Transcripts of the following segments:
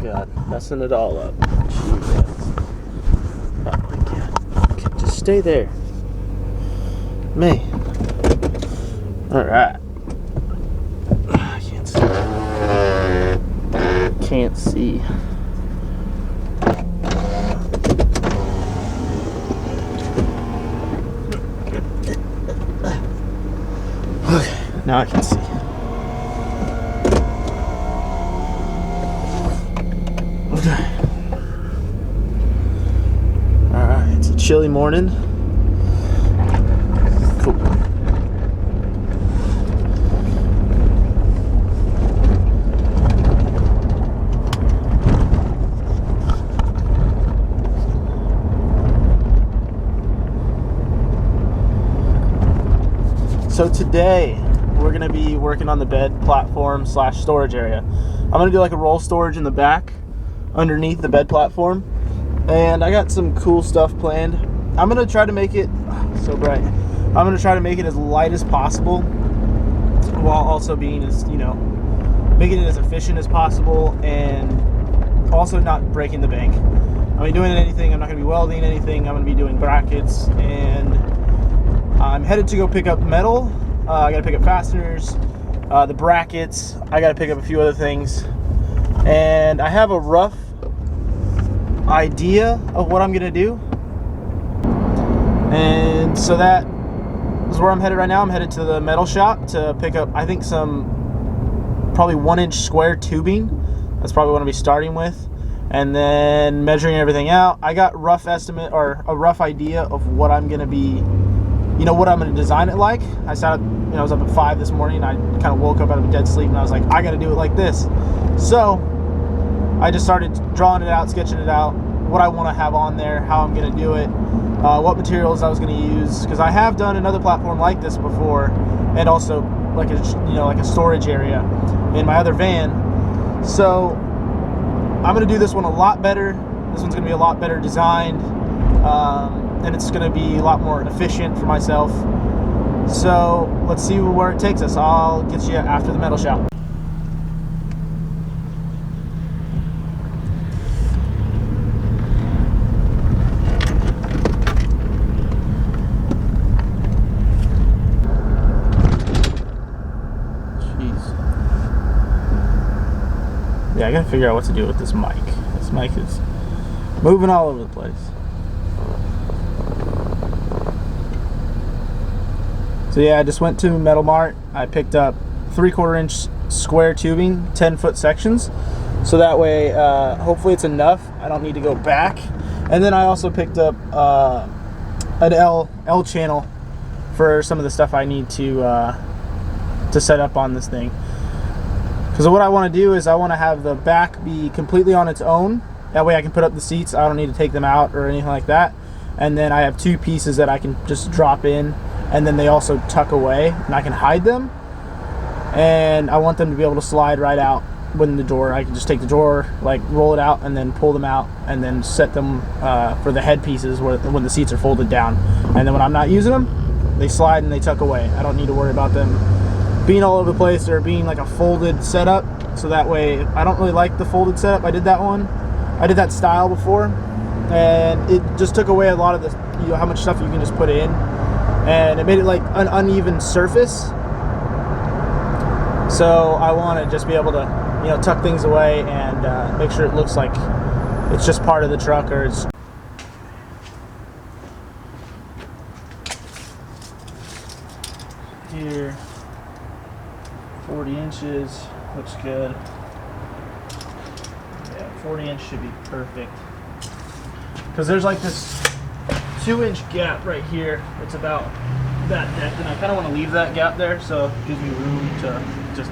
God, messing it all up. Jeez. Oh my God. Okay, just stay there. Man. Alright. I can't see. Can't see. Okay, now I can see. Okay. Alright, it's a chilly morning. Cool. So today we're going to be working on the bed platform / storage area. I'm going to do like a roll storage in the back underneath the bed platform, and I got some cool stuff planned. I'm going to try to make it so bright. I'm going to try to make it as light as possible while also being as, making it as efficient as possible and also not breaking the bank. I'm not doing anything. I'm not going to be welding anything. I'm going to be doing brackets, and I'm headed to go pick up metal. I got to pick up fasteners, the brackets. I got to pick up a few other things. And I have a rough idea of what I'm going to do. And so that is where I'm headed right now. I'm headed to the metal shop to pick up, I think, some probably 1-inch square tubing. That's probably what I'll be starting with. And then measuring everything out. I got rough estimate or a rough idea of what I'm going to be, what I'm going to design it like. I was up at 5 this morning, and I kind of woke up out of a dead sleep, and I was like, I got to do it like this. So I just started drawing it out, sketching it out, what I want to have on there, how I'm going to do it, what materials I was going to use, because I have done another platform like this before, and also like a storage area in my other van. So I'm going to do this one a lot better. This one's going to be a lot better designed. And it's going to be a lot more efficient for myself. So let's see where it takes us. I'll get you after the metal shop. Jeez. Yeah, I gotta figure out what to do with this mic. This mic is moving all over the place. So yeah, I just went to Metal Mart. I picked up 3/4 inch square tubing, 10-foot sections. So that way, hopefully it's enough. I don't need to go back. And then I also picked up an L channel for some of the stuff I need to set up on this thing. Because what I want to do is I want to have the back be completely on its own. That way I can put up the seats. I don't need to take them out or anything like that. And then I have 2 pieces that I can just drop in. And then they also tuck away, and I can hide them. And I want them to be able to slide right out when the door. I can just take the drawer, like roll it out, and then pull them out, and then set them for the head pieces when the seats are folded down. And then when I'm not using them, they slide and they tuck away. I don't need to worry about them being all over the place or being like a folded setup. So that way, I don't really like the folded setup. I did that style before, and it just took away a lot of the, how much stuff you can just put in. And it made it like an uneven surface. So I want to just be able to, tuck things away and make sure it looks like it's just part of the truck, or it's. Here, 40 inches, looks good. Yeah, 40 inch should be perfect. Because there's like this 2-inch gap right here. It's about that depth, and I kind of want to leave that gap there, so it gives me room to just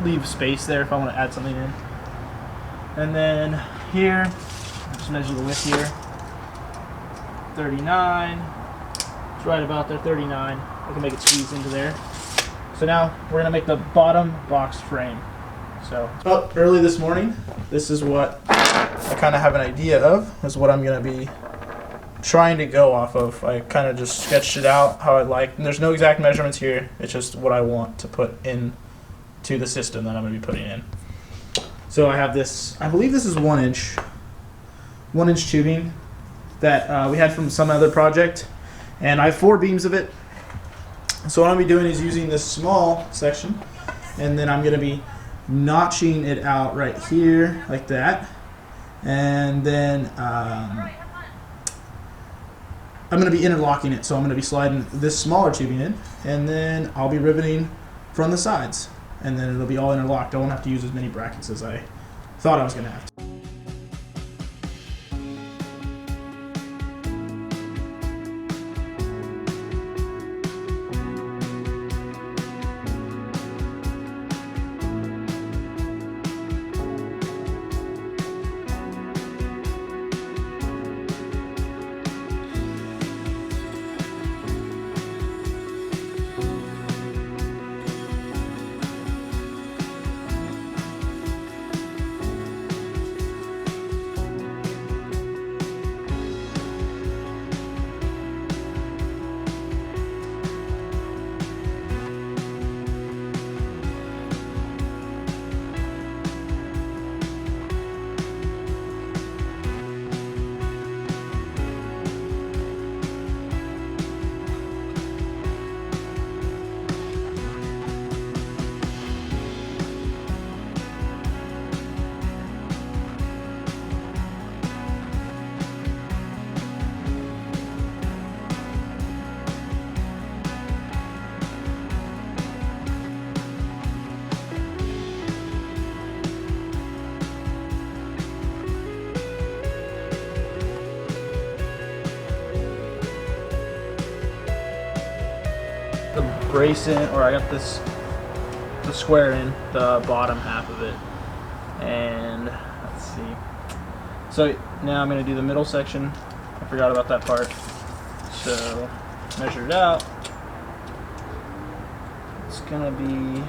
leave space there if I want to add something in. And then here, just measure the width here. 39. It's right about there, 39. I can make it squeeze into there. So now we're gonna make the bottom box frame. So up early this morning, this is what I kind of have an idea of, is what I'm gonna be trying to go off of. I kind of just sketched it out how I like, and there's no exact measurements here. It's just what I want to put in to the system that I'm going to be putting in. So I have this, I believe this is 1 inch tubing that we had from some other project, and I have 4 beams of it. So what I'm gonna be doing is using this small section, and then I'm gonna be notching it out right here like that, and then I'm gonna be interlocking it. So I'm gonna be sliding this smaller tubing in, and then I'll be riveting from the sides, and then it'll be all interlocked. I won't have to use as many brackets as I thought I was gonna have to. The brace in, or I got the square in the bottom half of it, and let's see. So now I'm going to do the middle section. I forgot about that part. So measure it out. It's going to be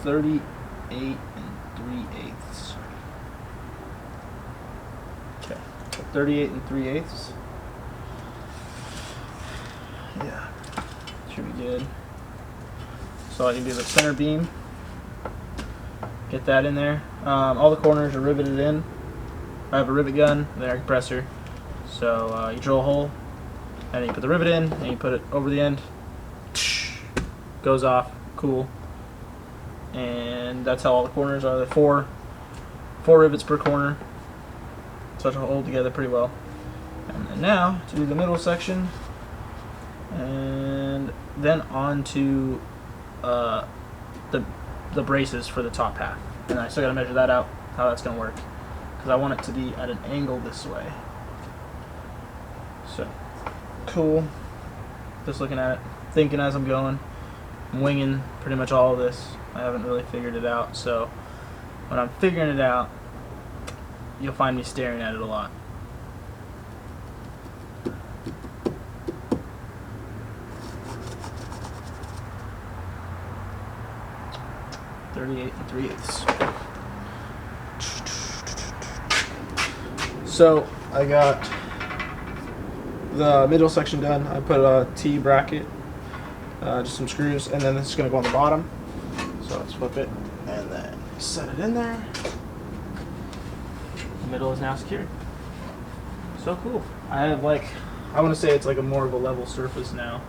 38 3/8. Okay, 38 3/8. Yeah, should be good. So I can do the center beam, get that in there. All the corners are riveted in. I have a rivet gun, an air compressor. So you drill a hole, and then you put the rivet in, and you put it over the end. Goes off, cool. And that's how all the corners are. There are four rivets per corner, so it'll hold together pretty well. And then now to do the middle section. And then on to the braces for the top half. And I still got to measure that out, how that's going to work, because I want it to be at an angle this way. So, cool. Just looking at it, thinking as I'm going. I'm winging pretty much all of this. I haven't really figured it out, so when I'm figuring it out, you'll find me staring at it a lot. .38 3/8. So I got the middle section done. I put a T bracket, just some screws, and then this is going to go on the bottom. So let's flip it and then set it in there. The middle is now secured. So cool. I have I want to say it's like a more of a level surface now,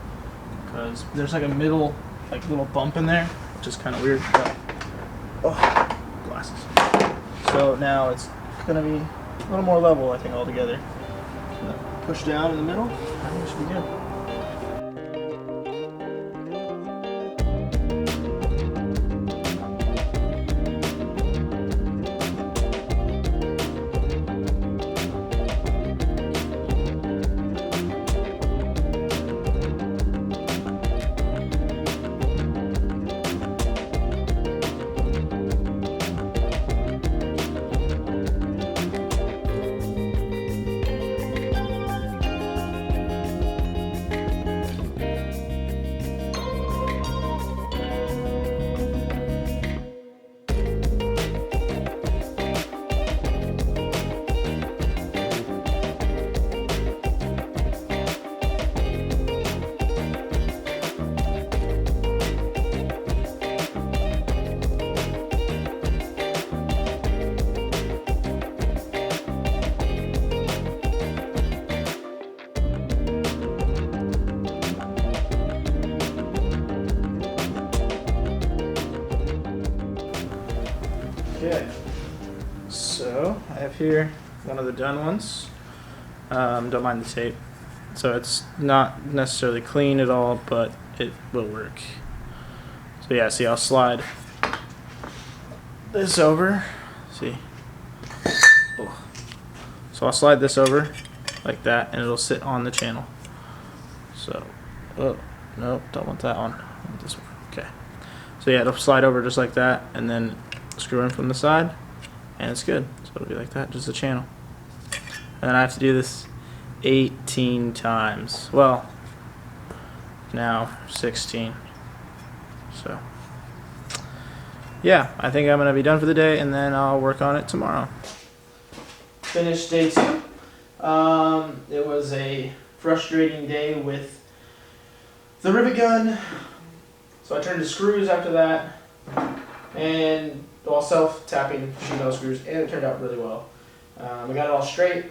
because there's like a middle little bump in there, which is kind of weird. But, oh, glasses. So now it's going to be a little more level, I think, altogether. Push down in the middle, I think it should be good. Okay, so I have here one of the done ones. Don't mind the tape. So it's not necessarily clean at all, but it will work. So yeah, see, I'll slide this over. See? Oh. So I'll slide this over like that, and it'll sit on the channel. So, oh, nope, don't want that one. I want this one. Okay. So yeah, it'll slide over just like that, and then screw in from the side, and it's good. So it'll be like that, just a channel. And then I have to do this 18 times. Well, now 16. So, yeah, I think I'm going to be done for the day, and then I'll work on it tomorrow. Finished day 2. It was a frustrating day with the rivet gun. So I turned to screws after that, and well, self-tapping sheet metal screws, and it turned out really well. I got it all straight.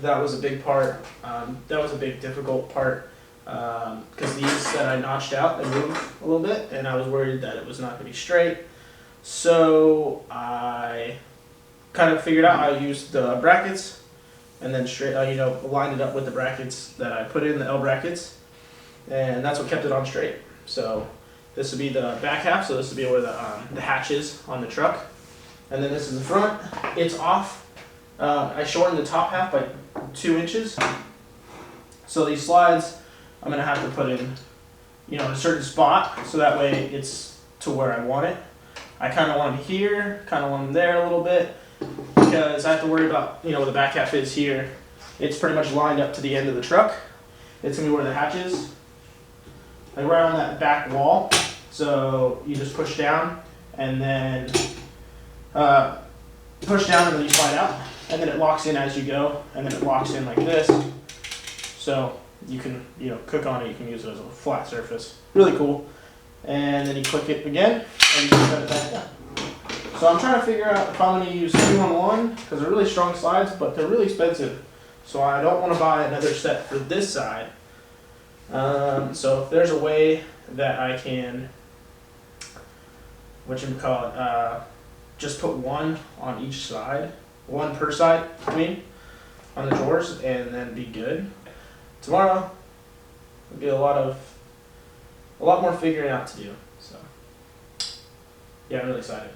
That was a big part. That was a big difficult part because these that I notched out, they moved a little bit, and I was worried that it was not going to be straight. So I kind of figured out I used the brackets, and then straight, lined it up with the brackets that I put in, the L brackets, and that's what kept it on straight. So this would be the back half. So this would be where the hatch is on the truck, and then this is the front. It's off. I shortened the top half by 2 inches. So these slides, I'm gonna have to put in, in a certain spot, so that way it's to where I want it. I kind of want them here, kind of want them there a little bit, because I have to worry about, where the back half is here. It's pretty much lined up to the end of the truck. It's gonna be where the hatch is, like right on that back wall. So you just push down, and then push down, and then you slide out, and then it locks in as you go, and then it locks in like this. So you can, cook on it. You can use it as a flat surface. Really cool. And then you click it again, and you can set it back down. So I'm trying to figure out if I'm going to use 2-on-1, because they're really strong slides, but they're really expensive. So I don't want to buy another set for this side. So if there's a way that I can, just put one on each side, one per side, on the drawers, and then be good. Tomorrow will be a lot more figuring out to do. So yeah, I'm really excited.